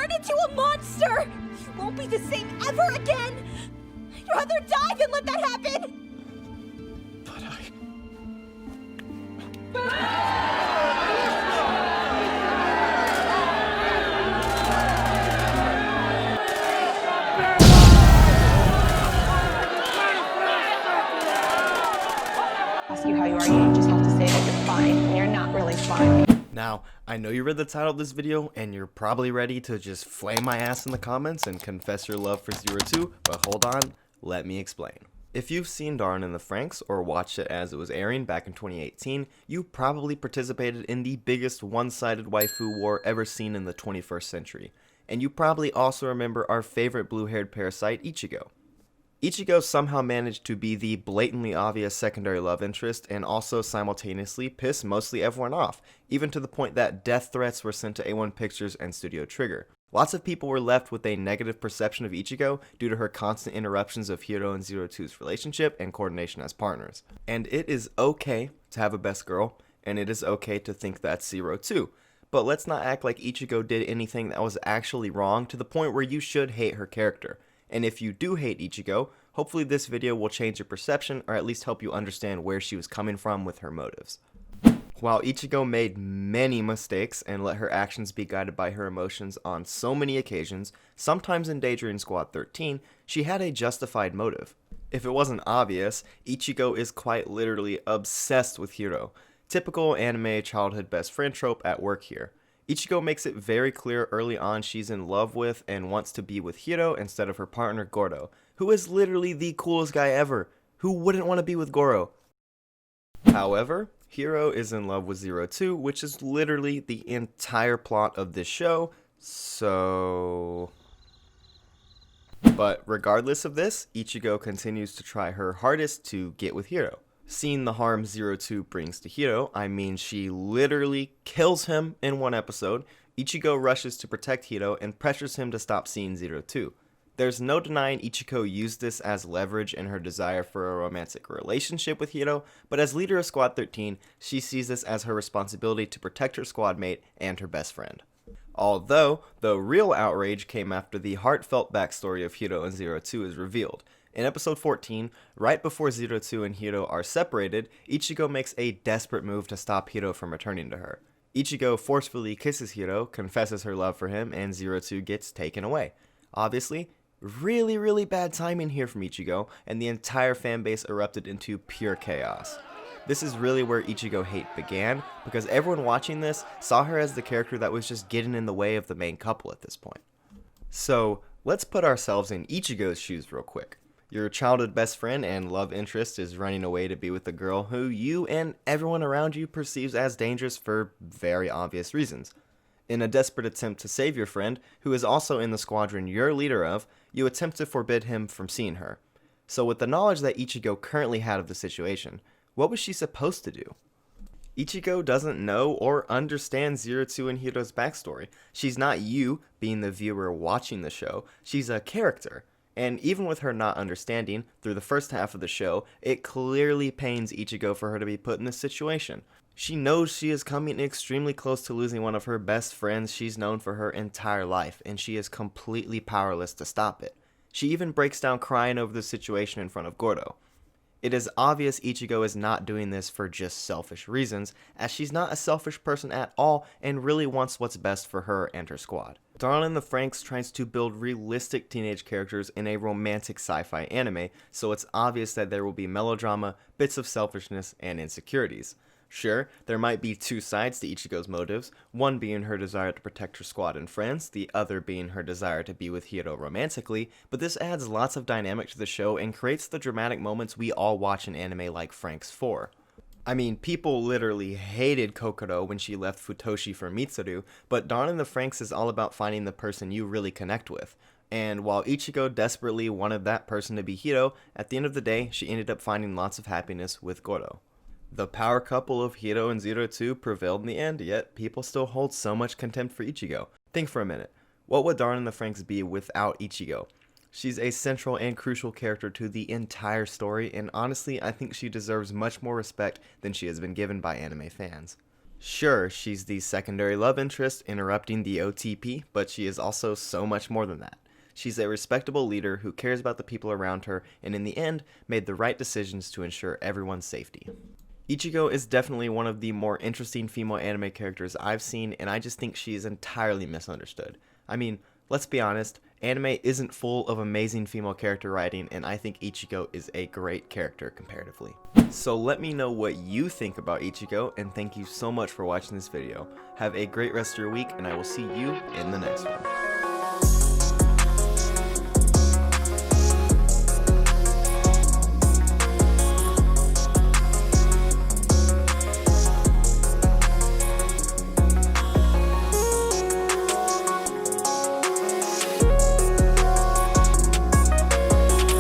turn into a monster! You won't be the same ever again! I'd rather die than let that happen! But ask you how you are, you just have to say that you're fine, and you're not really fine. Now, I know you read the title of this video, and you're probably ready to just flame my ass in the comments and confess your love for 02, but hold on, let me explain. If you've seen Darn in the FranXX or watched it as it was airing back in 2018, you probably participated in the biggest one-sided waifu war ever seen in the 21st century. And you probably also remember our favorite blue-haired parasite, Ichigo. Ichigo somehow managed to be the blatantly obvious secondary love interest and also simultaneously piss mostly everyone off, even to the point that death threats were sent to A1 Pictures and Studio Trigger. Lots of people were left with a negative perception of Ichigo due to her constant interruptions of Hiro and 02's relationship and coordination as partners. And it is okay to have a best girl, and it is okay to think that's 02. But let's not act like Ichigo did anything that was actually wrong to the point where you should hate her character. And if you do hate Ichigo, hopefully this video will change your perception or at least help you understand where she was coming from with her motives. While Ichigo made many mistakes and let her actions be guided by her emotions on so many occasions, sometimes endangering Squad 13, she had a justified motive. If it wasn't obvious, Ichigo is quite literally obsessed with Hiro. Typical anime childhood best friend trope at work here. Ichigo makes it very clear early on she's in love with and wants to be with Hiro instead of her partner Goro, who is literally the coolest guy ever. Who wouldn't want to be with Goro? However, Hiro is in love with 02, which is literally the entire plot of this show, so... But regardless of this, Ichigo continues to try her hardest to get with Hiro. Seeing the harm 02 brings to Hiro, I mean she literally kills him in one episode, Ichigo rushes to protect Hiro and pressures him to stop seeing 02. There's no denying Ichigo used this as leverage in her desire for a romantic relationship with Hiro, but as leader of Squad 13, she sees this as her responsibility to protect her squad mate and her best friend. Although, the real outrage came after the heartfelt backstory of Hiro and 02 is revealed. In episode 14, right before 02 and Hiro are separated, Ichigo makes a desperate move to stop Hiro from returning to her. Ichigo forcefully kisses Hiro, confesses her love for him, and 02 gets taken away. Obviously, really bad timing here from Ichigo, and the entire fanbase erupted into pure chaos. This is really where Ichigo hate began, because everyone watching this saw her as the character that was just getting in the way of the main couple at this point. So, let's put ourselves in Ichigo's shoes real quick. Your childhood best friend and love interest is running away to be with a girl who you and everyone around you perceives as dangerous for very obvious reasons. In a desperate attempt to save your friend, who is also in the squadron you're leader of, you attempt to forbid him from seeing her. So with the knowledge that Ichigo currently had of the situation, what was she supposed to do? Ichigo doesn't know or understand 02 and Hiro's backstory. She's not you, being the viewer watching the show, she's a character. And even with her not understanding, through the first half of the show, it clearly pains Ichigo for her to be put in this situation. She knows she is coming extremely close to losing one of her best friends she's known for her entire life, and she is completely powerless to stop it. She even breaks down crying over the situation in front of Goro. It is obvious Ichigo is not doing this for just selfish reasons, as she's not a selfish person at all and really wants what's best for her and her squad. Darn in the FranXX tries to build realistic teenage characters in a romantic sci-fi anime, so it's obvious that there will be melodrama, bits of selfishness, and insecurities. Sure, there might be two sides to Ichigo's motives, one being her desire to protect her squad and friends, the other being her desire to be with Hiro romantically, but this adds lots of dynamic to the show and creates the dramatic moments we all watch in anime like FranXX for. I mean, people literally hated Kokoro when she left Futoshi for Mitsuru, but Darn in the FranXX is all about finding the person you really connect with. And while Ichigo desperately wanted that person to be Hiro, at the end of the day, she ended up finding lots of happiness with Goro. The power couple of Hiro and 02 prevailed in the end, yet people still hold so much contempt for Ichigo. Think for a minute. What would Darn in the FranXX be without Ichigo? She's a central and crucial character to the entire story, and honestly, I think she deserves much more respect than she has been given by anime fans. Sure, she's the secondary love interest interrupting the OTP, but she is also so much more than that. She's a respectable leader who cares about the people around her and in the end made the right decisions to ensure everyone's safety. Ichigo is definitely one of the more interesting female anime characters I've seen, and I just think she is entirely misunderstood. I mean, let's be honest, anime isn't full of amazing female character writing, and I think Ichigo is a great character comparatively. So let me know what you think about Ichigo, and thank you so much for watching this video. Have a great rest of your week, and I will see you in the next one.